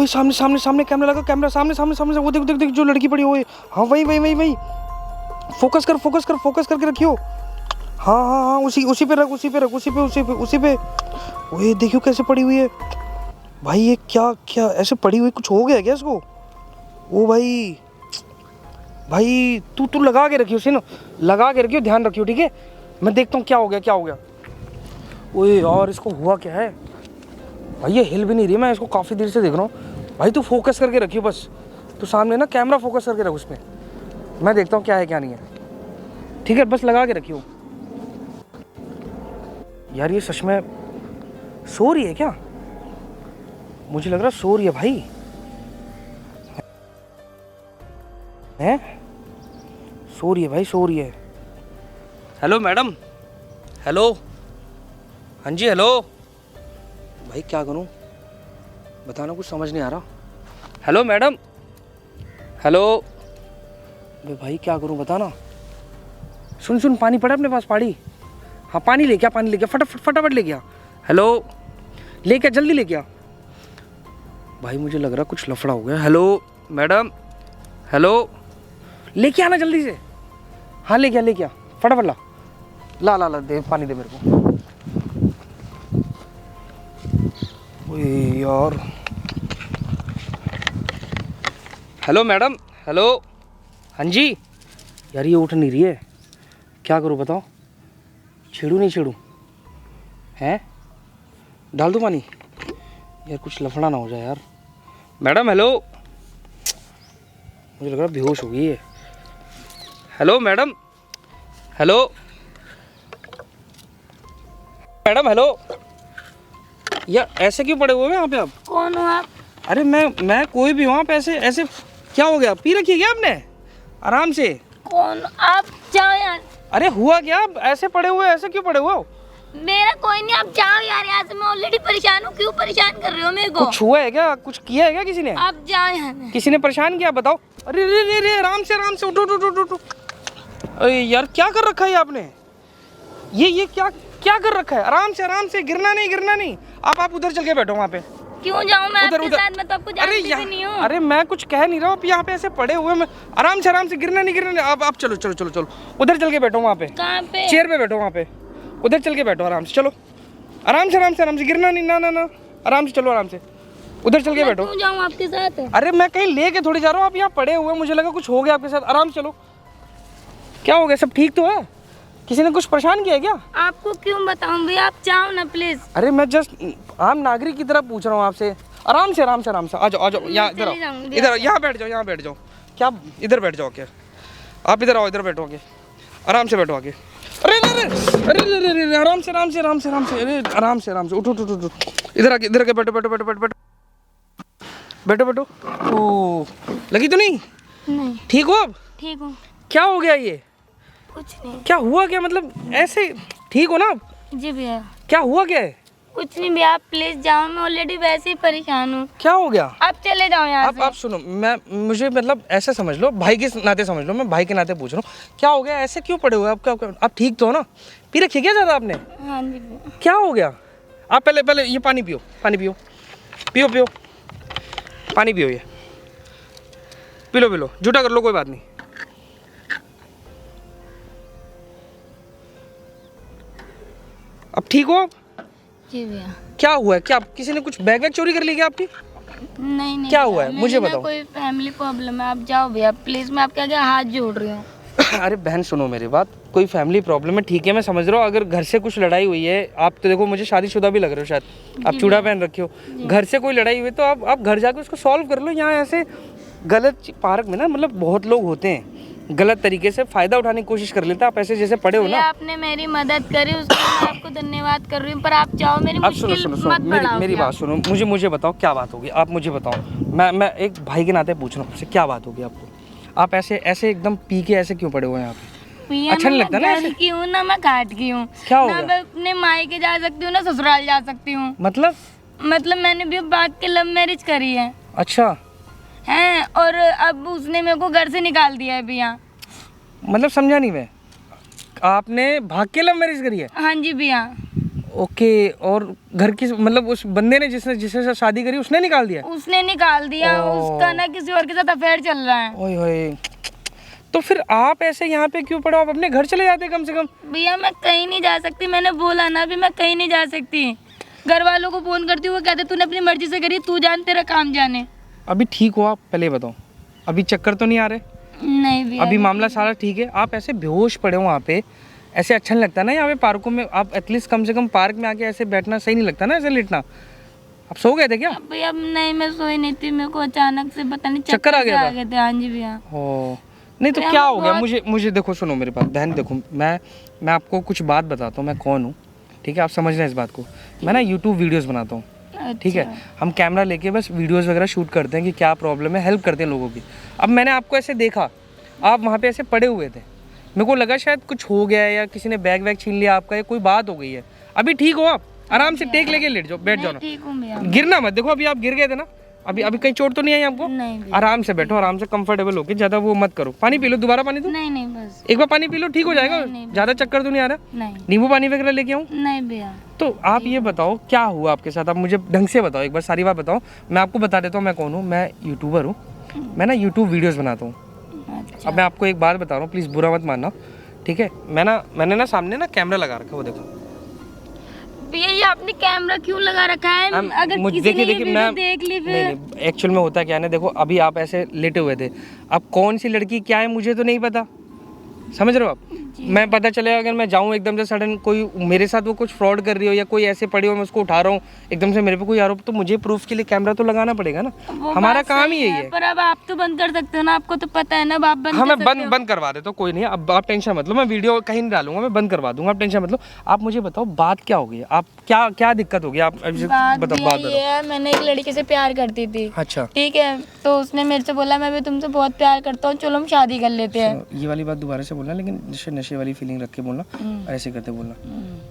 ओए सामने सामने सामने कैमरा लगा, कैमरा सामने सामने सामने से वो देख देख देख जो लड़की पड़ी हुई। हाँ वही वही वही वही, फोकस कर फोकस कर, फोकस करके रखियो। हाँ हाँ हाँ, उसी उसी पे रख, उसी पे रख, उसी पे उसी पे उसी पे। ओए देखियो कैसे पड़ी हुई है भाई, ये क्या क्या ऐसे पड़ी हुई, कुछ हो गया क्या इसको? ओ भाई भाई तू तू लगा के रखियो उसे ना, लगा के रखियो, ध्यान रखियो, ठीक है? मैं देखता हूँ क्या हो गया क्या हो गया। ओए यार इसको हुआ क्या है भाई, ये हिल भी नहीं रही, मैं इसको काफ़ी देर से देख रहा हूँ। भाई तू फोकस करके रखियो बस, तू सामने ना कैमरा फोकस करके रख उसमें, मैं देखता हूँ क्या है क्या नहीं है, ठीक है? बस लगा के रखियो। यार ये सच में सो रही है क्या? मुझे लग रहा सो रही है भाई, हैं? सो रही है भाई, सो रही है। हेलो मैडम, हेलो, हाँ जी हेलो। भाई क्या करूं बताना, कुछ समझ नहीं आ रहा। Hello madam, hello. अबे भाई क्या करूं बताना। सुन सुन, पानी पड़ा अपने पास, पानी? हाँ पानी ले क्या, पानी ले क्या, फटाफट फटाफट ले गया। हेलो, ले क्या, जल्दी ले क्या। भाई मुझे लग रहा कुछ लफड़ा हो गया। हेलो मैडम, हेलो, लेके आना जल्दी से। हाँ ले क्या फटाफट ला ला ला ला, दे पानी दे मेरे को। ओए यार, हेलो मैडम, हेलो, हाँ जी। यार ये उठ नहीं रही है, क्या करूँ बताओ? छेड़ू नहीं छेड़ू, हैं? डाल दूँ पानी? यार कुछ लफड़ा ना हो जाए यार। मैडम हेलो, मुझे लग रहा बेहोश हो गई है। Hello madam, hello madam, hello. यार ऐसे क्यों पड़े हुए हैं यहाँ पे आप? कौन हो आप? अरे मैं कोई भी हूँ, आप ऐसे ऐसे क्या हो गया? पी रखी है क्या आपने? आराम से। कौन आप? जाओ यार। अरे हुआ क्या, आप ऐसे पड़े हुए, ऐसे क्यों पड़े हुए हो? मेरा कोई नहीं, आप जाओ यार यहाँ से, मैं ऑलरेडी परेशान हूँ। क्यों परेशान कर रहे हो मेरे को? कुछ हुआ है क्या, कुछ किया है क्या किसी ने? आप जाओ यहाँ से। किसी ने परेशान किया बताओ? अरे रे रे रे, आराम से उठो उठो उठो उठो। अरे यार क्या कर रखा है आपने? ये क्या क्या कर रखा है? आराम से, गिरना नहीं। आप उधर चल के बैठो वहाँ पे। क्यों जाऊँ मैं उधर आपके उधर। साथ? मैं तो आपको जानती भी नहीं हूँ। अरे मैं कुछ कह नहीं रहा हूँ, आप यहाँ पे ऐसे पड़े हुए, मैं आराम से, गिरना नहीं। आप चलो उधर चल के बैठो वहाँ पे। कहाँ पे? चेयर पे बैठो वहाँ पे, उधर चल के बैठो आराम से। चलो आराम से, गिरना नहीं, ना। आराम से चलो, आराम से उधर चल के बैठो। क्यों जाऊँ आपके साथ? अरे मैं कहीं लेके थोड़ी जा रहा हूँ, आप यहाँ पड़े हुए, मुझे लगा कुछ हो गया आपके साथ। आराम से चलो। क्या हो गया, सब ठीक तो है? किसी ने कुछ परेशान किया है क्या? आपको क्यों बताऊँ भैया, आप जाओ ना प्लीज। अरे मैं जस्ट आम नागरिक की तरह पूछ रहा हूँ आपसे। आराम से आ जाओ यहाँ, इधर यहाँ बैठ जाओ। क्या इधर बैठ जाओ क्या? आप इधर आओ, इधर बैठो आगे, आराम से बैठो आगे। अरे आराम से, अरे आराम से उठो इधर आके बैठो। ओ लगी तो नहीं? नहीं। ठीक हो अब? ठीक हूँ। क्या हो गया ये? कुछ नहीं। क्या हुआ क्या, मतलब ऐसे ठीक हो ना आप? जी भैया। क्या हुआ क्या है? कुछ नहीं भैया, आप प्लीज जाओ, मैं ऑलरेडी वैसे ही परेशान हूँ। क्या हो गया? आप चले जाओ यहाँ से। आप सुनो, मुझे मतलब ऐसे समझ लो, भाई के नाते समझ लो, मैं भाई के नाते पूछ रहा हूँ, क्या हो गया, ऐसे क्यों पड़े हुए आप ठीक तो हो ना? पी रखी क्या ज़्यादा आपने? हाँ जी भैया। क्या हो गया? आप पहले ये पानी पियो, पियो पानी पियो, ये पी लो, झूठा कर लो, कोई बात नहीं। अब ठीक हो आप? जी भैया। क्या हुआ है, क्या किसी ने कुछ बैग चोरी कर ली क्या आपकी? नहीं क्या हुआ है, मुझे बताओ। कोई फैमिली प्रॉब्लम है, आप जाओ भैया प्लीज, मैं आपके आगे हाथ जोड़ रही हूँ। अरे बहन सुनो मेरी बात, कोई फैमिली प्रॉब्लम है ठीक है, मैं समझ रहा हूँ। अगर घर से कुछ लड़ाई हुई है, आप तो देखो मुझे शादीशुदा भी लग रहे हो शायद, आप चूड़ा पहन रखे हो, घर से कोई लड़ाई हुई तो आप घर जाके उसको सॉल्व कर लो। यहाँ ऐसे गलत पार्क में ना, मतलब बहुत लोग होते हैं गलत तरीके से फायदा उठाने की कोशिश कर लेते हैं। आप ऐसे जैसे पड़े हो ना, आपने मेरी मदद करी, उसके लिए मैं आपको धन्यवाद कर रही हूँ, पर आप जाओ, मेरी अब सुनो मेरी बात सुनो, मुझे बताओ क्या बात होगी, आप मुझे बताओ। मैं एक भाई के नाते पूछ रहा हूँ आपसे, क्या बात होगी आपको? आप ऐसे एकदम पी के ऐसे क्यों पड़े हुए हैं यहाँ पे? अच्छा नहीं लगता ना ऐसे? की हूँ ना, मैं घाट की हूँ। क्या हो गया? मैं अपने मायके जा सकती हूँ ना, ससुराल जा सकती हूँ। मतलब मैंने भी बात के लव मैरिज करी है। अच्छा हैं, और अब उसने मेरे को घर से निकाल दिया है भैया। मतलब समझा नहीं मैं, आपने भाग के लव मैरिज करी है? हाँ जी भैया। ओके, और घर की मतलब उस बंदे ने जिसने साथ शादी करी उसने निकाल दिया? उसने निकाल दिया, उसका ना किसी और के साथ अफेयर चल रहा है। ओए होए, तो फिर आप ऐसे यहाँ पे क्यों पड़े हो? आप अपने घर चले जाते कम से कम। भैया मैं कहीं नहीं जा सकती, मैंने बोला ना अभी मैं कहीं नहीं जा सकती। घर वालों को फोन करती हूँ, वो कहते तूने अपनी मर्जी से करी, तू जान तेरा काम जाने। अभी ठीक हो आप? पहले बताओ, अभी चक्कर तो नहीं आ रहे? नहीं भैया, अभी मामला सारा ठीक है? आप ऐसे बेहोश पड़े हो वहाँ पे, ऐसे अच्छा नहीं लगता ना यहाँ पे पार्कों में। आप एटलीस्ट कम से कम पार्क में आके ऐसे बैठना सही नहीं लगता ना, ऐसे लेटना। आप सो गए थे क्या? भैया नहीं मैं सोई नहीं थी, मेरे को अचानक से पता नहीं चक्कर आ गया थे। हाँ जी भैया। ओ नहीं तो क्या हो गया? मुझे देखो, सुनो मेरे पास बहन, देखो मैं आपको कुछ बात बताता हूँ, मैं कौन हूँ, ठीक है? आप समझ रहे हैं इस बात को? मैं ना यूट्यूब वीडियोस बनाता हूँ, ठीक है? हम कैमरा लेके बस वीडियोस वगैरह शूट करते हैं कि क्या प्रॉब्लम है, हेल्प करते हैं लोगों की। अब मैंने आपको ऐसे देखा, आप वहाँ पे ऐसे पड़े हुए थे, मेरे को लगा शायद कुछ हो गया है या किसी ने बैग वैग छीन लिया आपका, या कोई बात हो गई है। अभी ठीक हो आप? आराम से टेक लेके लेट जाओ, बैठ जाओ ना, ठीक हूँ भैया। गिरना मत। देखो अभी आप गिर गए थे ना, अभी कहीं चोट तो नहीं आई आपको? नहीं आराम से बैठो, आराम से कंफर्टेबल होके, ज्यादा वो मत करो। पानी पी लो, दोबारा पानी दो। नहीं बस एक बार पानी पी लो, ठीक हो जाएगा। ज्यादा चक्कर तो नहीं आ रहा? नहीं। नींबू पानी वगैरह लेके आऊँ? नहीं भैया। तो आप ये बताओ क्या हुआ आपके साथ? आप मुझे ढंग से बताओ, एक बार सारी बात बताओ। मैं आपको बता देता हूँ मैं कौन हूँ। मैं यूट्यूबर हूँ, मैं ना यूट्यूब वीडियोस बनाता हूँ। अब मैं आपको एक बात बता रहा हूँ, प्लीज़ बुरा मत मानना, ठीक है? मैंने ना सामने ना कैमरा लगा रखा है, वो देखो। भैया ये आपने कैमरा क्यों लगा रखा है? अगर किसी ने ये वीडियो देख ली फिर? नहीं, एक्चुअल में होता क्या है ना, देखो अभी आप ऐसे लेटे हुए थे, अब कौन सी लड़की क्या है मुझे तो नहीं पता, समझ रहे हो आप? मैं पता चलेगा अगर मैं जाऊँ एकदम से सडन, कोई मेरे साथ वो कुछ फ्रॉड कर रही हो या कोई ऐसे पड़ी हो, मैं उसको उठा रहा हूँ एकदम से, मेरे पे कोई आरोप, तो मुझे प्रूफ के लिए कैमरा तो लगाना पड़ेगा ना। हमारा काम ही यही है। पर अब आप तो बंद कर सकते हो ना, आपको तो पता है ना, आप बंद हाँ मैं बंद करवा देता हूँ, कोई नहीं। अब आप टेंशन मत लो, मैं वीडियो कहीं नहीं डालूंगा, मैं बंद करवा दूंगा, आप टेंशन मत लो। आप मुझे बताओ बात क्या हो गई? आप क्या दिक्कत हो गई? आप बताओ। बात ये है, मैंने एक लड़की से प्यार करती थी। अच्छा ठीक है, तो उसने मेरे से बोला मैं भी तुमसे बहुत प्यार करता हूँ, चलो हम शादी कर लेते हैं। ये वाली बात दोबारा से बोलना, लेकिन नशे वाली फीलिंग रख के बोलना, ऐसे करते बोलना।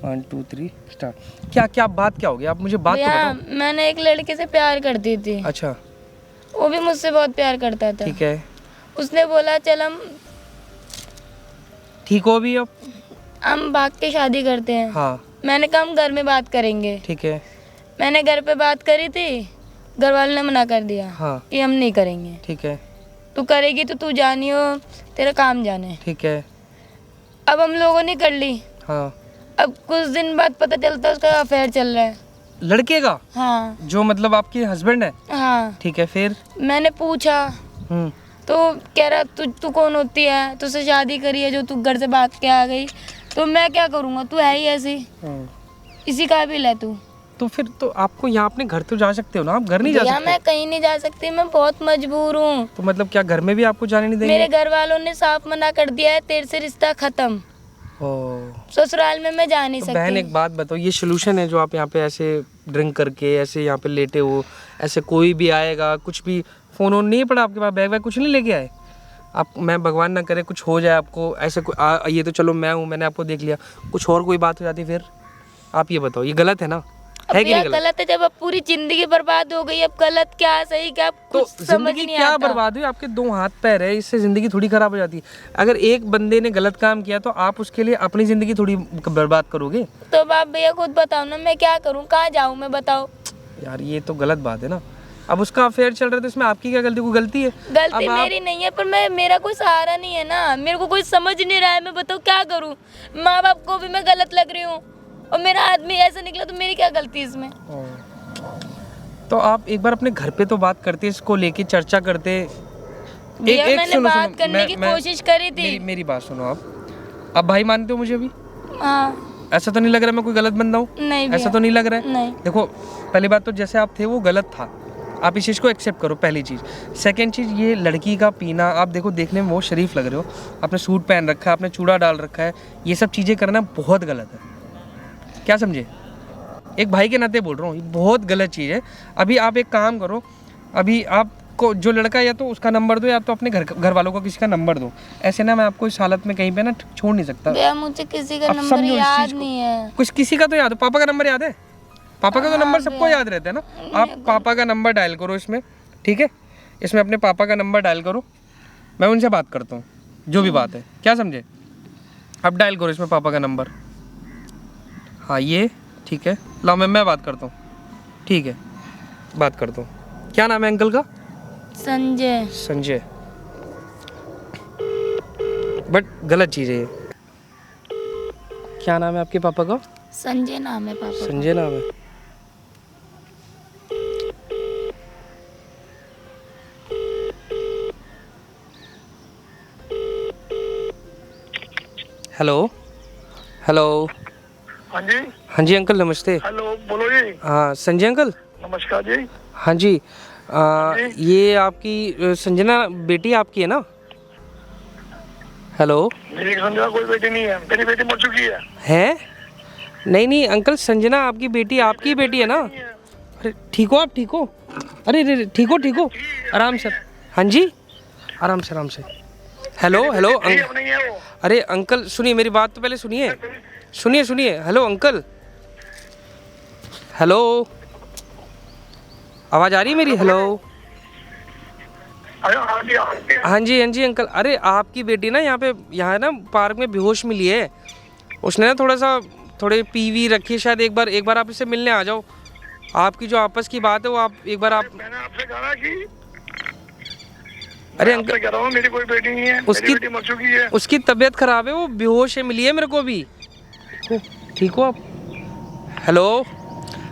1 2 3 स्टार्ट। क्या बात क्या हो गई? आप मुझे बात तो बताओ। मैंने एक लड़के से प्यार करती थी। अच्छा, वो भी मुझसे बहुत प्यार करता था। ठीक है। उसने बोला चल हम ठीक हो अभी? अब हम भाग के शादी करते हैं। हाँ मैंने कहा हम घर में बात करेंगे। ठीक है। मैंने घर पे बात करी थी, घर वालों ने मना कर दिया हाँ कि हम नहीं करेंगे। ठीक है। तू करेगी तो तू जानियो, तेरा काम जाने। ठीक है। अब हम लोगों ने कर ली। हाँ अब कुछ दिन बाद पता चलता उसका अफेयर चल रहा है लड़के का? हाँ। जो मतलब आपके हस्बैंड है? हाँ। ठीक है, फिर? मैंने पूछा हम्म। तो कह रहा तू कौन होती है, तुझसे शादी करी है जो तू घर से भाग के आ गई, तो मैं क्या करूँगा, तू है ही ऐसी, इसी काबिल है तू। तो फिर तो आपको यहाँ अपने घर तो जा सकते हो ना, आप घर नहीं जा सकते? मैं कहीं नहीं जा सकती, मैं बहुत मजबूर हूँ। तो मतलब क्या घर में भी आपको जाने नहीं देंगे? मेरे घर वालों ने साफ मना कर दिया है, तेरे से रिश्ता खत्म। ससुराल में मैं जा नहीं सकती। बहन एक बात बताओ, ये सोल्यूशन है जो आप यहाँ पे ऐसे ड्रिंक करके ऐसे यहाँ पे लेटे हो, ऐसे कोई भी आएगा कुछ भी, फोन ऑन नहीं पड़ा आपके पास, बैग वैग कुछ नहीं लेके आए आप? मैं भगवान ना करे कुछ हो जाए आपको ऐसे, ये तो चलो मैं हूँ, मैंने आपको देख लिया, कुछ और कोई बात हो जाती फिर? आप ये बताओ, ये गलत है ना? है कि नहीं गलत है? जब अब पूरी जिंदगी बर्बाद हो गई, अब गलत क्या सही क्या तो जिंदगी क्या बर्बाद हुई? आपके 2 हाथ पैर है, इससे जिंदगी थोड़ी खराब हो जाती है। अगर एक बंदे ने गलत काम किया तो आप उसके लिए अपनी जिंदगी थोड़ी बर्बाद करोगे? तो बाप भैया खुद बताओ ना, मैं क्या करूँ, कहाँ जाऊँ मैं, बताओ यार। ये तो गलत बात है ना। अब उसका अफेयर चल रहा है तो इसमें आपकी क्या गलती? कोई गलती है? गलती मेरी नहीं है, पर मेरा कोई सहारा नहीं है ना, मेरे को कोई समझ नहीं रहा है, मैं बताओ क्या करूँ। माँ बाप को भी मैं गलत लग रही हूँ और मेरा आदमी ऐसा निकला, तो मेरी क्या गलती इसमें? तो आप एक बार अपने घर पे तो बात करते, इसको लेके चर्चा करते। मैंने बात करने की कोशिश करी थी। मेरी बात सुनो आप भाई मानते हो मुझे अभी? हाँ। ऐसा तो नहीं लग रहा मैं कोई गलत बंदा हूँ? नहीं, ऐसा तो नहीं लग रहा है? नहीं। देखो पहली बात तो जैसे आप थे वो गलत था, आप इस चीज़ को एक्सेप्ट करो, पहली चीज़। सेकंड चीज़, ये लड़की का पीना, आप देखो देखने में बहुत शरीफ लग रहे हो, आपने सूट पहन रखा है, आपने चूड़ा डाल रखा है, ये सब चीज़ें करना बहुत गलत है, क्या समझे? एक भाई के नाते बोल रहा हूँ, ये बहुत गलत चीज़ है। अभी आप एक काम करो, अभी आपको जो लड़का, या तो उसका नंबर दो या तो अपने घर वालों का किसी का नंबर दो। ऐसे ना मैं आपको इस हालत में कहीं पे ना छोड़ नहीं सकता। मुझे किसी का नंबर याद नहीं है। कुछ किसी का तो याद हो? पापा का नंबर याद है? पापा का तो नंबर सबको याद रहता है ना। आप पापा का नंबर डायल करो इसमें, ठीक है? इसमें अपने पापा का नंबर डायल करो, मैं उनसे बात करता हूँ जो भी बात है, क्या समझे? अब डायल करो इसमें पापा का नंबर। हाँ ये ठीक है, लाओ मैं बात करता हूँ। ठीक है, बात करता हूँ। क्या नाम है अंकल का? संजय। संजय। बट गलत चीज़ है ये। क्या नाम है आपके पापा का? संजय नाम है पापा का। संजय नाम है। Hello hello. हाँ जी। हाँ जी अंकल, नमस्ते। हेलो, बोलो जी। हाँ संजय अंकल। नमस्कार जी। हाँ जी। ये आपकी संजना बेटी आपकी है ना? हेलो। मेरी संजना कोई बेटी नहीं है, मेरी बेटी मर चुकी है। है? नहीं नहीं अंकल, संजना आपकी बेटी, आपकी बेटी है ना? अरे ठीक हो आप? ठीक हो? अरे अरे ठीक हो? ठीक हो? आराम से। हाँ जी, आराम से आराम से। हेलो हेलो नहीं है, नहीं है वो। अरे अंकल सुनिए, मेरी बात तो पहले सुनिए। सुनिए सुनिए। हेलो अंकल, हेलो, आवाज़ आ रही है मेरी? हेलो। अरे हाँ जी, हाँ जी। हाँ जी हाँ जी अंकल, अरे आपकी बेटी ना यहाँ ना पार्क में बेहोश मिली है। उसने ना थोड़े पीवी रखी है शायद। एक बार आप इससे मिलने आ जाओ। आपकी जो आपस की बात है वो आप एक बार आप। मैंने आपसे कहा कि अरे मैं आपसे कह रहा हूँ मेरी कोई बेटी नहीं है, मेरी बेटी मर चुकी है। उसकी तबीयत खराब है, वो बेहोश है, मिली है मेरे को भी। ठीक हो आप? हेलो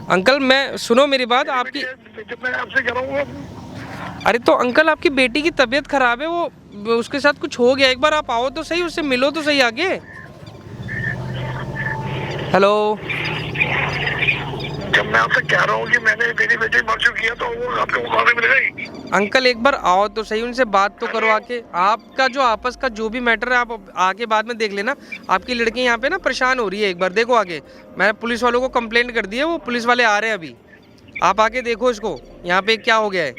अंकल, मैं सुनो मेरी बात आपकी। जब मैं आपसे कह रहा हूँ, अरे तो अंकल आपकी बेटी की तबीयत खराब है, वो उसके साथ कुछ हो गया। एक बार आप आओ तो सही, उससे मिलो तो सही आगे। हेलो। जब मैं आपसे कह रहा हूँ कि मेरी बेटी मर चुकी है, तो वो आपको कहाँ से मिलेगी? अंकल एक बार आओ तो सही, उनसे बात तो करो आके। आपका जो आपस का जो भी मैटर है आप आके बाद में देख लेना। आपकी लड़की यहाँ पे ना परेशान हो रही है, एक बार देखो आगे। मैं पुलिस वालों को कंप्लेंट कर दी है, वो पुलिस वाले आ रहे हैं अभी। आप आके देखो इसको, यहाँ पे क्या हो गया है।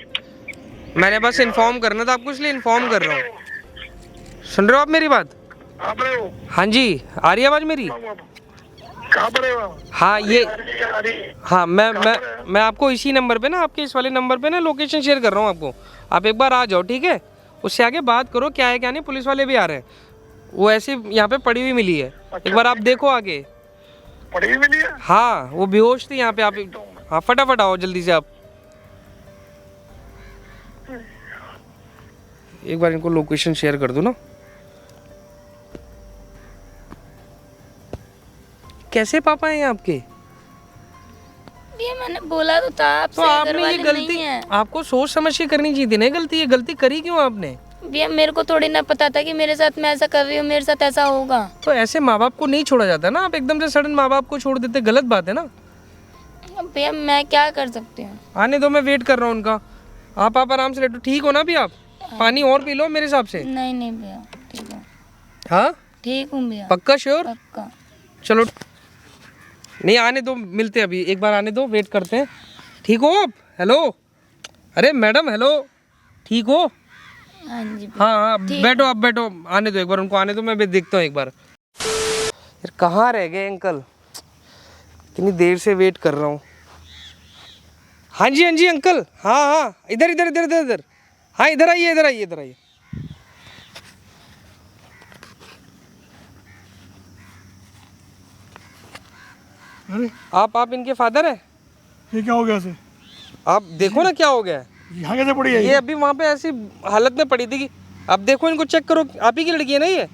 मैंने बस इन्फॉर्म करना था आपको, इसलिए इन्फॉर्म कर रहा हूँ। सुन रहे हो आप मेरी बात? आप रहे हो? हाँ जी, आ रही है आवाज़ मेरी? कहाँ पर हो? हाँ ये, आ रही है। हाँ मैं आपको इसी नंबर पे ना, आपके इस वाले नंबर पे ना लोकेशन शेयर कर रहा हूँ आपको। आप एक बार आ जाओ, ठीक है? उससे आगे बात करो क्या है क्या नहीं। पुलिस वाले भी आ रहे हैं, वो ऐसे यहाँ पे पड़ी हुई मिली है। एक बार आप देखो आगे। पड़ी हुई मिली है? हाँ वो बेहोश थी यहाँ पे। आप हाँ फटाफट आओ जल्दी से आप। एक बार इनको लोकेशन शेयर कर दो ना। कैसे पापा हैं आपके? ये मैंने बोला तो था आपसे, तो आपने घर ये वाले गलती नहीं है। आपको सोच समझ के करनी चाहिए थी ना। गलती ये गलती करी क्यों आपने? भैया मेरे को थोड़ी ना पता था कि मेरे साथ मैं ऐसा कर रही हूँ, मेरे साथ ऐसा होगा। तो ऐसे माँ बाप को नहीं छोड़ा जाता ना। आप एकदम से सडन माँ बाप को छोड़ देते, गलत बात है ना। भैया मैं क्या कर सकती हूँ? आने दो, मैं वेट कर रहा हूँ उनका। आप आराम से लेटो। ठीक हो ना? अभी आप पानी और पी लो मेरे हिसाब से। नहीं नहीं भैया, ठीक है। हाँ ठीक हूँ भैया, पक्का श्योर? पक्का। चलो नहीं, आने दो, मिलते हैं अभी। एक बार आने दो, वेट करते हैं। ठीक हो आप? हेलो, अरे मैडम हेलो, ठीक हो? हाँ जी भैया। हाँ हाँ बैठो, आप बैठो। आने दो एक बार, उनको आने दो, मैं भी देखता हूँ एक बार। यार कहाँ रह गए अंकल? इतनी देर से वेट कर रहा हूँ। हाँ जी अंकल। हाँ हाँ इधर इधर इधर इधर इधर। हाँ इधर आइए, इधर आइए, इधर आइए। अरे आप इनके फादर हैं? ये क्या हो गया से? आप देखो ना क्या हो गया है। यहाँ कैसे पड़ी है ये अभी वहाँ पे ऐसी हालत में पड़ी थी कि अब देखो, इनको चेक करो। आप ही की लड़की है ना ये?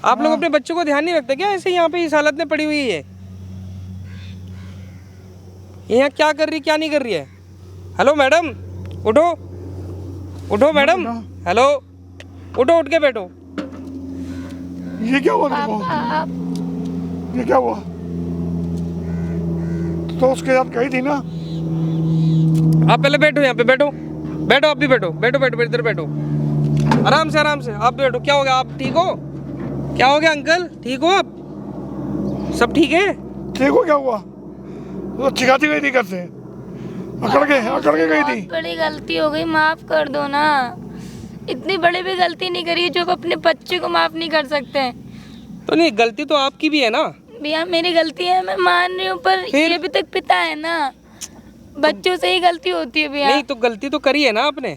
आप लोग अपने बच्चों को ध्यान नहीं रखते क्या? ऐसे यहाँ पे इस हालत में पड़ी हुई है। ये यहाँ क्या कर रही, क्या नहीं कर रही है? हेलो मैडम, उठो उठो मैडम। हेलो, उठो, उठ के बैठो। ये क्या हुआ तेरे को? पापा आप ये क्या हुआ? तो उसके साथ गई थी ना? आप पहले बैठो, यहाँ पे बैठो। बैठो, आप भी बैठो, बैठो बैठो इधर बैठो। आराम से आराम से आप बैठो। क्या हो गया? आप ठीक हो? क्या हो गया अंकल? ठीक हो आप? सब ठीक है? ठीक हो? क्या हुआ? तो चिकाती गई थी घर से, अकड़ के गई थी। बहुत बड़ी गलती हो गई, माफ कर दो ना। इतनी बड़ी भी गलती नहीं करी जो अपने बच्चे को माफ नहीं कर सकते। तो नहीं, गलती तो आपकी भी है ना। भैया मेरी गलती है, मैं मान रही हूँ, पर फिर? ये भी तक पिता है ना। बच्चों से ही गलती होती है भैया। नहीं तो गलती तो करी है ना आपने।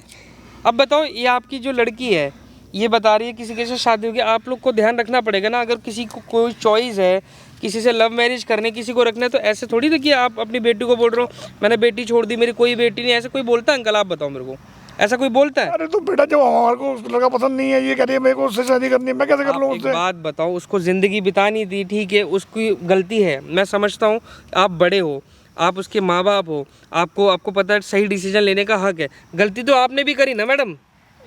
अब बताओ, ये आपकी जो लड़की है ये बता रही है किसी के साथ शादी होगी। आप लोग को ध्यान रखना पड़ेगा ना। अगर किसी को कोई चॉइस है किसी से लव मैरिज करने, किसी को रखना है तो ऐसे थोड़ी ना कि आप अपनी बेटी को बोल रहे हो मैंने बेटी छोड़ दी, मेरी कोई बेटी नहीं, ऐसे कोई बोलता है अंकल? आप बताओ मेरे को, ऐसा कोई बोलता है? अरे तो बेटा जब हमारे को उस लड़का पसंद नहीं है, ये कह रही है मेरे को उससे शादी करनी है, मैं कैसे कर लूँ आप एक उससे? बात बताओ, उसको ज़िंदगी बितानी थी, ठीक है, उसकी गलती है, मैं समझता हूँ। आप बड़े हो, आप उसके माँ बाप हो, आपको पता है सही डिसीजन लेने का हक है। गलती तो आपने भी करी ना मैडम।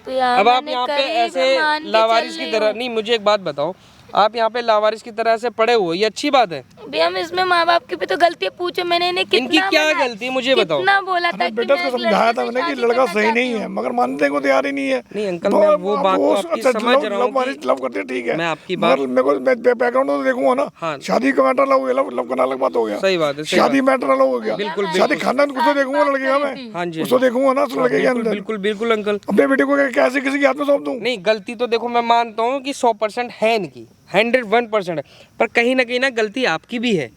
भैया अब आप मैंने यहाँ पे करी, ऐसे मैं मान के लावारिस चल की रही तरह हूँ। नहीं, मुझे एक बात बताओ, आप यहाँ पे लावारिस की तरह से पड़े हुए, ये अच्छी बात है? भैया मैं इसमें माँ बाप की भी तो गलती है, पूछो मैंने इन्हें इनकी कितना क्या मनाया, गलती है मुझे बताओ? कितना बोला था अरे कि बेटा मैं उसको इस समझाया लड़के था से मैंने कि शादी लड़का करना सही चाहती नहीं है, हूँ। मगर मानने को तैयार ही नहीं है। नहीं अंकल, मैं वो बात तो आपकी समझ रहा हूँ कि लव करते ठीक है, मैं आपकी बात- मगर मेरे को बैकग्राउंड तो देखूंगा ना। हाँ। शादी का मैटर अलग हो गया, लव करना अलग बात हो गया। सही बात है, सही शादी मैटर अलग हो गया। बिल्कुल, शादी खानदान कुछ तो देखूंगा लड़के का मैं, हाँ जी, कुछ तो देखूंगा ना उस लड़के के बिल्कुल अंदर। बिल्कुल बिल्कुल अंकल। अपने बेटे को कैसे किसी के हाथ में सौंप दूं? नहीं, गलती तो देखो मैं मानता हूँ कि 100% है इनकी, 101% है, पर कहीं ना गलती आपकी भी है।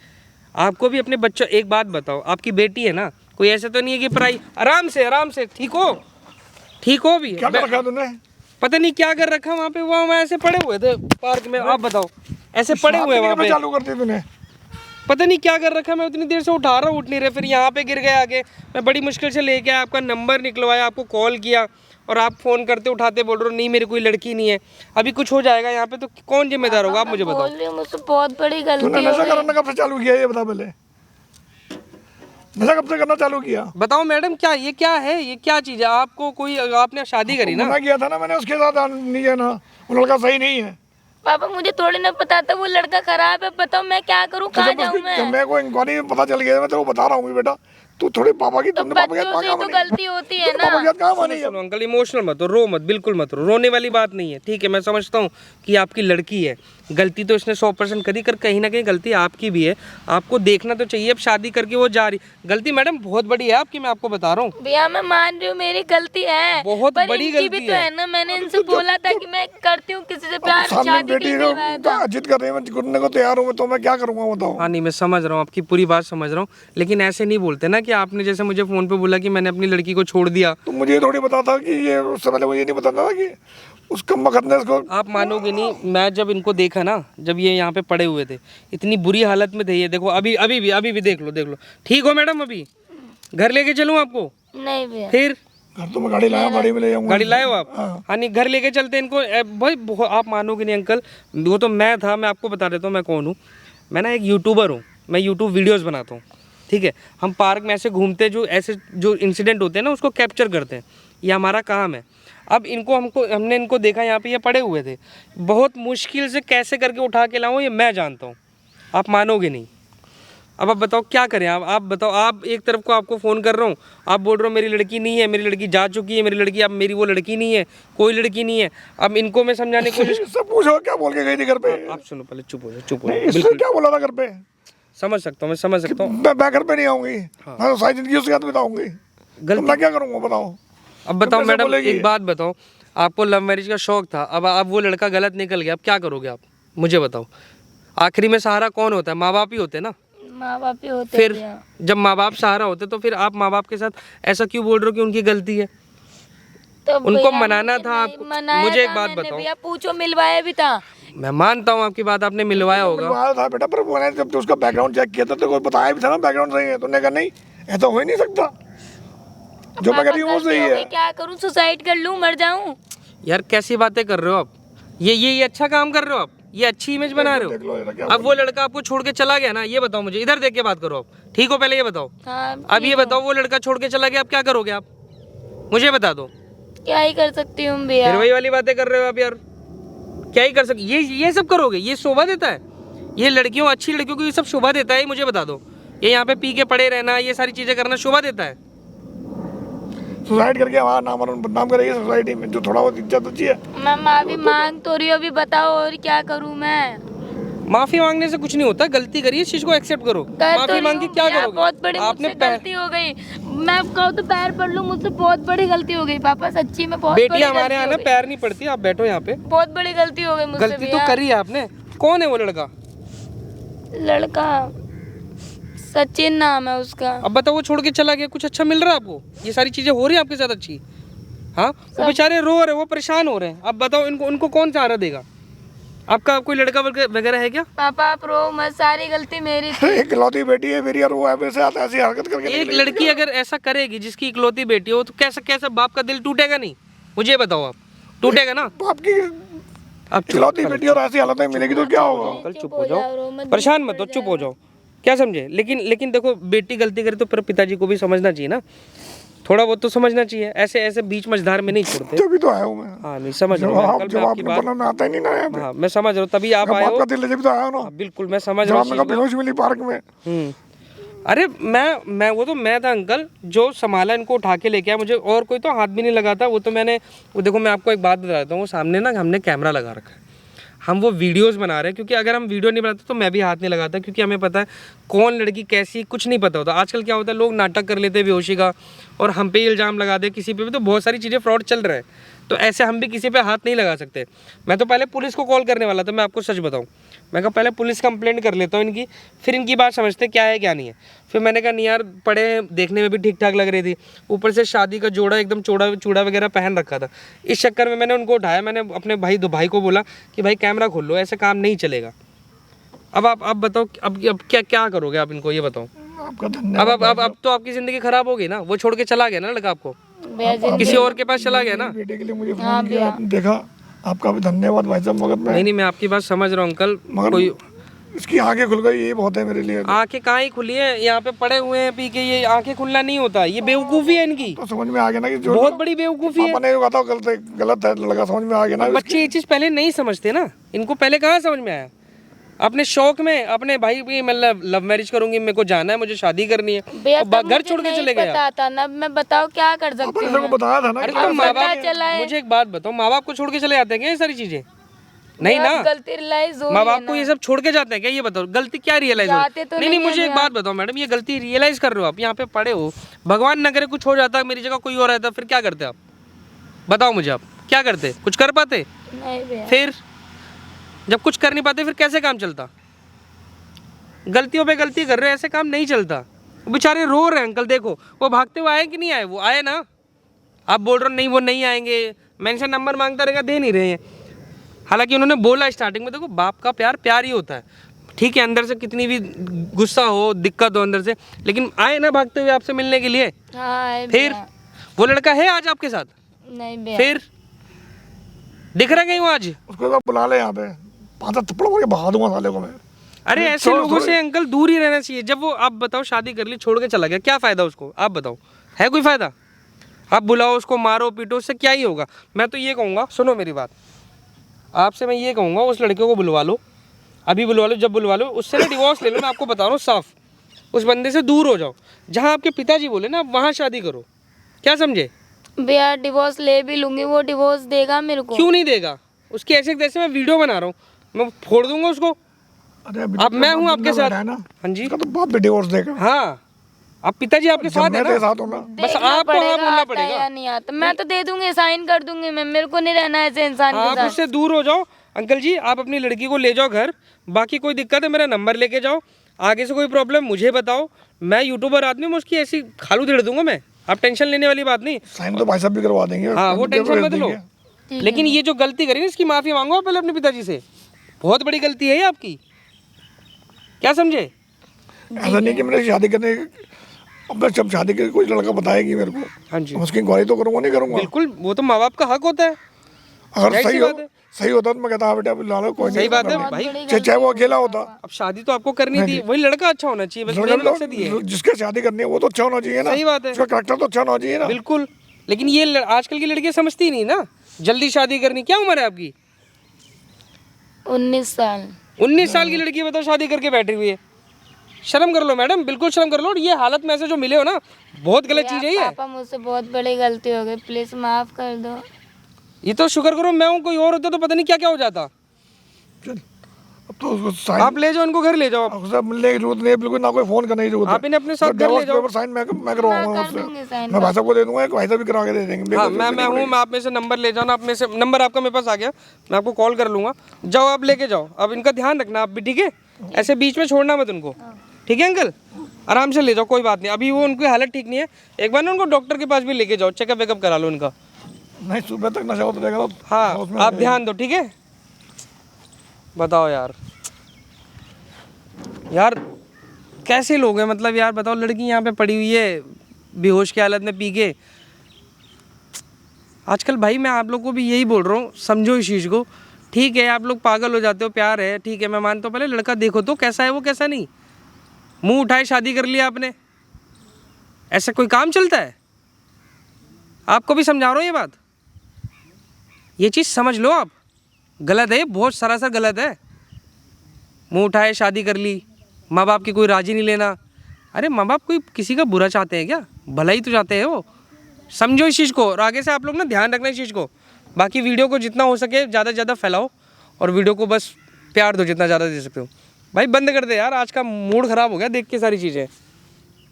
आपको भी अपने बच्चों, एक बात बताओ, आपकी बेटी है ना, कोई ऐसा तो नहीं है कि पढ़ाई आराम से ठीक हो भी क्या कर रखा तूने? पता नहीं क्या कर रखा वहाँ पे, वहाँ ऐसे पड़े हुए थे पार्क में, आप बताओ, ऐसे पड़े हुए वहाँ पे, चालू कर दी तूने? पता नहीं क्या कर रखा। मैं उतनी देर से उठा रहा हूँ, उठ नहीं रहे, फिर यहाँ पे गिर गए आगे। मैं बड़ी मुश्किल से लेके आया, आपका नंबर निकलवाया, आपको कॉल किया, और आप फ़ोन करते उठाते बोल रहे हो नहीं मेरी कोई लड़की नहीं है। अभी कुछ हो जाएगा यहाँ पे तो कौन जिम्मेदार होगा, आप मुझे बताओ। बोल रही हूँ मुझसे बहुत बड़ी गलती तूने हो नशा गई। करना कब से चालू किया ये बता पहले? नशा कब से करना चालू किया? बताओ मैडम, क्या ये क्या है, ये क्या चीज़ है? आपको कोई, आपने शादी करी ना? मना किया था ना मैंने उसके साथ नहीं जाना, वो लड़का सही नहीं है। पापा मुझे थोड़ी ना पता था वो लड़का खराब है, बताओ मैं क्या करूँ, कहाँ जब जाऊँ मैं? मेरे को इंक्वायरी में पता चल गया, मैं तेरे को बता रहा हूँ बेटा, तू थोड़ी पापा की, तो तुमने पापा की बच्चों से तो गलती होती है ना। पापा की बात कहाँ मानी? सुनो अंकल, इमोशनल मत हो, रो मत, बिल्कुल मत रो, रोने वाली बात नहीं है, ठीक है? मैं समझता हूँ कि आपकी लड़की है, गलती तो इसने 100% करी, कर कहीं ना कहीं गलती आपकी भी है, आपको देखना तो चाहिए। अब शादी करके वो जा रही, गलती मैडम बहुत बड़ी है आपकी, मैं आपको बता रहा हूँ। भैया मैं मान रही हूँ मेरी गलती है, बहुत पर बड़ी इनकी भी गलती तो है। है ना। मैंने इनसे बोला था कि मैं करती हूँ किसी से प्यार, सामने शादी के बेटी लिए को करवाया था। जिद कर रही है, मैं करने को तैयार हूँ, तो मैं क्या करूँगा बताओ? हाँ नहीं, मैं समझ रहा हूँ, आपकी पूरी बात समझ रहा हूँ, लेकिन ऐसे नहीं बोलते ना कि आपने जैसे मुझे फ़ोन पे बोला कि मैंने अपनी लड़की को छोड़ दिया। तो मुझे ये थोड़ी पता था कि ये, उससे पहले मुझे नहीं पता था कि उसका मकद ने इसको। आप मानोगे नहीं, मैं जब इनको देखा ना, जब ये यहाँ पे पड़े हुए थे, इतनी बुरी हालत में थे ये, देखो अभी भी देख लो। ठीक हो मैडम? अभी घर लेके चलूँ आपको? नहीं भैया, फिर घर तो मैं गाड़ी लाया, गाड़ी में ले जाऊंगा। गाड़ी लाए हो आप? हाँ नहीं, घर लेके चलते इनको। भाई आप मानोगे नहीं अंकल, वो तो मैं था, मैं आपको बता देता हूँ मैं कौन हूँ। मैं ना एक यूट्यूबर हूँ, मैं यूट्यूब वीडियोस बनाता हूँ, ठीक है? हम पार्क में ऐसे घूमते, जो ऐसे जो इंसिडेंट होते हैं ना उसको कैप्चर करते हैं, ये हमारा काम है। अब हमने इनको देखा यहाँ पे ये पड़े हुए थे, बहुत मुश्किल से कैसे करके उठा के लाऊं ये मैं जानता हूँ, आप मानोगे नहीं। अब आप बताओ क्या करें? आप बताओ, आप एक तरफ को आपको फ़ोन कर रहा हूँ, आप बोल रहे हो मेरी लड़की नहीं है, मेरी लड़की जा चुकी है, मेरी लड़की, अब मेरी वो लड़की नहीं है, कोई लड़की नहीं है। अब इनको मैं समझाने की कोशिश, इससे पूछो क्या बोल के गई थी घर पे? आप सुनो पहले, चुप हो जाओ। इससे बिल्कुल क्या बोला था घर पे? समझ सकता हूँ, मैं समझ सकता हूँ। मैं घर पे नहीं आऊंगी, मैं तो सारी जिंदगी उसके साथ बिताऊंगी, तो मैं क्या करूंगा बताओ? अब बताओ कैसे मैडम, बोलेगी? एक बात बताओ, आपको लव मैरिज का शौक था, अब वो लड़का गलत निकल गया, अब क्या करोगे आप? मुझे बताओ। आखिरी में सहारा कौन होता है? माँ बाप ही होते हैं ना। माँ बाप ही होते फिर भैया। जब माँ बाप सहारा होते तो फिर आप माँ बाप के साथ ऐसा क्यों बोल रहे हो कि उनकी गलती है? तो उनको भैया मनाना मुझे था नहीं आपको। मनाया मुझे एक था बात मैंने, बताओ। भैया पूछो, मिलवाया भी था। मैं मानता हूँ आपकी बात, आपने मिलवाया होगा। मिलवाया था बेटा, पर मैंने जब उसका बैकग्राउंड चेक किया था तो कोई बताया भी था ना बैकग्राउंड सही है, तूने कहा नहीं ऐसा हो ही नहीं सकता, जो मैं कह रही हूँ वो गलती सही हो है। गई, क्या करूँ, सुसाइड कर लूँ, मर जाऊँ? यार कैसी बातें कर रहे हो आप? ये अच्छा काम कर रहे हो आप, ये अच्छी इमेज बना देख रहे लो जरा क्या हो। अब वो लड़का आपको छोड़ के चला गया ना, ये बताओ मुझे, इधर देख के बात करो आप, ठीक हो? पहले ये बताओ। हाँ, अब ये बताओ, वो लड़का छोड़ के चला गया, अब क्या करोगे आप? मुझे बता दो। क्या ही कर सकती हूँ भैया। फिर वही वाली बातें कर रहे हो आप यार, क्या ही कर सकते? ये सब करोगे? ये शोभा देता है? ये लड़कियों, अच्छी लड़कियों को ये सब शोभा देता है? मुझे बता दो। ये यहाँ पे पी के पड़े रहना, ये सारी चीजें करना शोभा देता है? सुसाइड करके हमारा नाम और बदनाम करेगी सोसाइटी में, जो थोड़ा बहुत इज्जत अच्छी है। मैं माफी मांग तो रही हूँ, अभी बताओ और क्या करूँ मैं? माफी मांगने से कुछ नहीं होता, गलती करिए, इस चीज को एक्सेप्ट करो। कर तो माफी रही मांग के हूँ क्या भैया, करोगे? बहुत बड़ी आपने मुझसे गलती हो गई। मैं कहूँ तो पैर पड़ लूँ, मुझसे बहुत बड़ी गलती हो गई पापा, सच्ची में बहुत बेटी बड़ी हमारे गलती यहाँ हो ना गई। पैर नहीं पड़ती, आप बैठो यहाँ पे। बहुत बड़ी गलती हो गई मुझसे गलती तो भैया। करी है आपने। कौन है वो लड़का? लड़का सचिन नाम है उसका। अब बताओ, वो छोड़ के चला गया, कुछ अच्छा मिल रहा है आपको? ये सारी चीजें हो रही है आपके साथ अच्छी? हाँ, वो बेचारे रो रहे, वो परेशान हो रहे हैं। अब बताओ, उनको कौन सहारा देगा? आपका कोई लड़का वगैरह है क्या? पापा आप रो मत, सारी गलती मेरी थी। एक इकलौती बेटी है मेरी और वो ऐसे आता ऐसी हरकत करके एक लड़की अगर ऐसा करेगी जिसकी इकलौती बेटी हो तो कैसा कैसा बाप का दिल टूटेगा नहीं? मुझे बताओ आप, टूटेगा ना? बाप की आप इकलौती बेटी और ऐसी हालत में मिलेगी तो क्या होगा? कल चुप हो जाओ, परेशान मत हो, चुप हो जाओ, क्या समझे? लेकिन देखो बेटी गलती करे तो पर पिताजी को भी समझना चाहिए ना, थोड़ा बहुत तो समझना चाहिए। ऐसे ऐसे बीच मझधार में नहीं छोड़ते। तभी तो आया हूँ मैं। हाँ नहीं समझ रहा हूँ मैं, अंकल, मैं आपकी बात, में आता ही नहीं ना यहाँ पे। हाँ मैं समझ रहा हूँ, तभी आप आए बाप हो। का दिल है जब तो आया हूँ ना। हाँ, बिल्कुल मैं समझ रहा हूँ जब इस आपने चीज़ बेहोश मिली पार्क में। को। अरे मैं वो तो मैं था अंकल जो संभाला, इनको उठा के लेके आया, मुझे और कोई तो हाथ भी नहीं लगाता। वो तो मैंने वो देखो मैं आपको एक बात बता देता हूँ, वो सामने ना हमने कैमरा लगा रखा है, हम वो वीडियोस बना रहे हैं, क्योंकि अगर हम वीडियो नहीं बनाते तो मैं भी हाथ नहीं लगाता, क्योंकि हमें पता है कौन लड़की कैसी, कुछ नहीं पता होता। आजकल क्या होता है, लोग नाटक कर लेते हैं बेहोशी का और हम पे इल्ज़ाम लगा दे किसी पे भी, तो बहुत सारी चीज़ें फ्रॉड चल रहा है। तो ऐसे हम भी किसी पे हाथ नहीं लगा सकते। मैं तो पहले पुलिस को कॉल करने वाला था, मैं आपको सच बताऊं, मैं कहा पहले पुलिस कंप्लेंट कर लेता हूँ इनकी, फिर इनकी बात समझते क्या है क्या नहीं है। फिर मैंने कहा नहीं यार, पढ़े देखने में भी ठीक ठाक लग रही थी, ऊपर से शादी का जोड़ा एकदम चौड़ा चूड़ा वगैरह पहन रखा था। इस चक्कर में मैंने उनको उठाया, मैंने अपने भाई को बोला कि भाई कैमरा खोल लो, ऐसे काम नहीं चलेगा। अब आप बताओ, अब क्या करोगे आप इनको, ये बताओ। आपका धन्यवाद। अब तो आपकी ज़िंदगी ख़राब होगी ना, वो छोड़ के चला गया ना लड़का आपको, भैया किसी और के पास चला गया ना। बेटे के लिए मुझे फोन किया, आपने देखा, आपका भी धन्यवाद भाई साहब। मगर नहीं मैं आपकी बात समझ रहा हूँ अंकल, मगर कोई इसकी आंखें खुल गई, ये बहुत है मेरे लिए। आंखें कहाँ ही खुली है, यहाँ पे पड़े हुए हैं पी के, ये आंखें खुलना नहीं होता, ये बेवकूफ़ी है इनकी, तो समझ में आ गया ना कि जो बहुत बड़ी बेवकूफ़ी है। मैंने कहा था गलत है, लगा समझ में आ गया ना। बच्चे ये चीज़ पहले नहीं समझते ना, इनको पहले कहाँ समझ में आया। अपने शौक में अपने भाई भी मतलब लव मैरिज करूंगी, मेरे को जाना है, मुझे शादी करनी है, भैया और घर छोड़ के चले गए। पता था ना, मैं बताओ क्या कर सकती मेरे को हूँ। बताया था ना। अरे तो माँ बाप, चला है। मुझे एक बात बताओ, माँ बाप को छोड़ के चले जाते हैं क्या ये सारी चीजें? नहीं ना, गलती रियलाइज हो माँ बाप को ये सब छोड़ के जाते हैं क्या? ये बताओ गलती क्या रियलाइज हो? जाते तो नहीं नहीं मुझे है एक बात बताओ मैडम, ये गलती रियलाइज कर रहे हो आप, यहाँ पे पड़े हो, भगवान न करे कुछ हो जाता, मेरी जगह कोई और रहता, फिर क्या करते आप? बताओ मुझे, आप क्या करते? कुछ कर पाते? नहीं भैया। फिर जब कुछ कर नहीं पाते फिर कैसे काम चलता? गलतियों पे गलती कर रहे हो, ऐसे काम नहीं चलता। वो बेचारे रो रहे हैं अंकल, देखो वो भागते हुए आए कि नहीं आए? वो आए ना, आप बोल रहे हो नहीं वो नहीं आएंगे, मैं इनसे नंबर मांगता रहेगा, दे नहीं रहे हैं। हालांकि उन्होंने बोला स्टार्टिंग में, देखो बाप का प्यार प्यार ही होता है, ठीक है, अंदर से कितनी भी गुस्सा हो, दिक्कत हो अंदर से, लेकिन आए ना भागते हुए आपसे मिलने के लिए। हाँ फिर वो लड़का है आज आपके साथ? नहीं भैया। फिर दिख रहा कहीं वो आज? उसको बुला ले यहाँ पे, 5 थप्पड़ मार के भगा दूंगा साले को मैं। अरे ऐसे लोगों से अंकल दूर ही रहना चाहिए। जब वो, आप बताओ, शादी कर ली, छोड़ के चला गया, क्या फ़ायदा उसको? आप बताओ, है कोई फ़ायदा? आप बुलाओ उसको, मारो पीटो, उससे क्या ही होगा? मैं तो ये कहूँगा, सुनो मेरी बात, आपसे मैं ये कहूँगा, उस लड़के को बुलवा लो, अभी बुलवा लो, जब बुलवा लो उससे ना डिवोर्स ले लो। मैं आपको बता रहा हूँ साफ, उस बंदे से दूर हो जाओ। जहाँ आपके पिताजी बोले ना, वहाँ शादी करो, क्या समझे? भैया डिवोर्स ले भी लूंगी, वो डिवोर्स देगा मेरे को? क्यों नहीं देगा? उसके ऐसे जैसे मैं वीडियो बना रहा हूँ, मैं फोड़ दूंगा उसको। अरे अब मैं हूँ आपके साथ। है ना, हाँ जी, तो बाप भी डिवोर्स देगा। हाँ, अब पिताजी आपके साथ है मैं ना, तेरे साथ हूँ ना। बस देखना आपको हाँ पड़ेगा, बोलना आता पड़ेगा। या नहीं आता, मैं तो दे दूंगी, साइन कर दूंगी मैं, मेरे को नहीं रहना ऐसे इंसान के आप साथ। उससे दूर हो जाओ। अंकल जी आप अपनी लड़की को ले जाओ घर, बाकी कोई दिक्कत है मेरा नंबर लेके जाओ, आगे से कोई प्रॉब्लम मुझे बताओ, मैं यूट्यूबर आदमी हूँ, उसकी ऐसी खालू दे दूंगा मैं, आप टेंशन लेने वाली बात नहीं। साइन तो भाई साहब भी करवा देंगे। हाँ वो टेंशन मत लो, ठीक लेकिन ये जो गलती करी ना, इसकी माफ़ी मांगो पहले अपने पिताजी से, बहुत बड़ी गलती है ये आपकी, क्या समझे? ऐसा नहीं कि मैंने शादी करने, अब मैं जब शादी करके कोई लड़का बताएगी मेरे को, हाँ जी उसकी इंक्वायरी तो करूँगा, नहीं करूँगा। बिल्कुल, वो तो माँ बाप का हक होता है। अगर जाहिर सी सही हो, बात है। सही होता तो मैं कहता हाँ बेटा अभी ला लो, कोई नहीं। सही बात है बहुत भाई, बड़ी चाहे वो अकेला होता। अब शादी तो आपको करनी थी, वही लड़का अच्छा होना चाहिए, बस मेन मकसद ये है। जिसके शादी करनी है वो तो अच्छा होना चाहिए ना। सही बात है, उसका करेक्टर तो अच्छा होना चाहिए ना। बिल्कुल। लेकिन ये आजकल की लड़कियां समझती नहीं ना, जल्दी शादी करनी। क्या उम्र है आपकी? 19 साल। 19 साल की लड़की बताओ शादी करके बैठी हुई है। शर्म कर लो मैडम, बिल्कुल शर्म कर लो। और ये हालत में से जो मिले हो ना, बहुत गलत चीज़ है ये। पापा मुझसे बहुत बड़ी गलती हो गई, प्लीज माफ कर दो। ये तो शुक्र करो मैं हूँ, कोई और होता तो पता नहीं क्या क्या हो जाता। चल, अब तो उसको साइन, आप ले जाओ इनको, घर ले जाओ आप। उससे मिलने की जरूरत नहीं है, बिल्कुल ना कोई फोन करने की जरूरत है। आप इन्हें अपने साथ घर ले डिवोर्स जाओ। पेपर साइन मैं करवाऊंगा कर दूंगी उससे। साइन। मैं भाई साहब को दे दूंगा, एक भाई साहब भी करा के दे देंगे। हाँ मैं हूँ, मैं आप में से नंबर ले जाना, आप में से नंबर आपका मेरे पास आ गया, मैं आपको कॉल कर लूँगा। जाओ आप लेके जाओ, अब इनका ध्यान रखना आप भी, ठीक है? ऐसे बीच में छोड़ना मत उनको, ठीक है अंकल? आराम से ले जाओ, कोई बात नहीं। अभी वो उनकी हालत ठीक नहीं है, एक बार ना उनको डॉक्टर के पास भी लेके जाओ, चेकअप वेकअप करा लो उनका। नहीं सुबह तक नशा होता रहेगा। हाँ आप ध्यान दो, ठीक है? बताओ यार, यार कैसे लोग हैं, मतलब यार बताओ, लड़की यहाँ पे पड़ी हुई है बेहोश की हालत में पी के। आजकल भाई मैं आप लोग को भी यही बोल रहा हूँ, समझो इस चीज़ को। ठीक है आप लोग पागल हो जाते हो, प्यार है ठीक है, मैं मानता हूँ, पहले लड़का देखो तो कैसा है वो कैसा नहीं। मुंह उठाए शादी कर लिया आपने, ऐसा कोई काम चलता है? आपको भी समझा रहा हूँ ये बात, ये चीज़ समझ लो आप, गलत है, बहुत सरासर गलत है। मुंह उठाए शादी कर ली, माँ बाप की कोई राजी नहीं लेना। अरे माँ बाप कोई किसी का बुरा चाहते हैं क्या? भला ही तो चाहते हैं वो। समझो इस चीज़ को, और आगे से आप लोग ना ध्यान रखना इस चीज़ को। बाकी वीडियो को जितना हो सके ज़्यादा से ज़्यादा फैलाओ, और वीडियो को बस प्यार दो जितना ज़्यादा दे सकते हो। भाई बंद कर दे यार, आज का मूड ख़राब हो गया देख के सारी चीज़ें।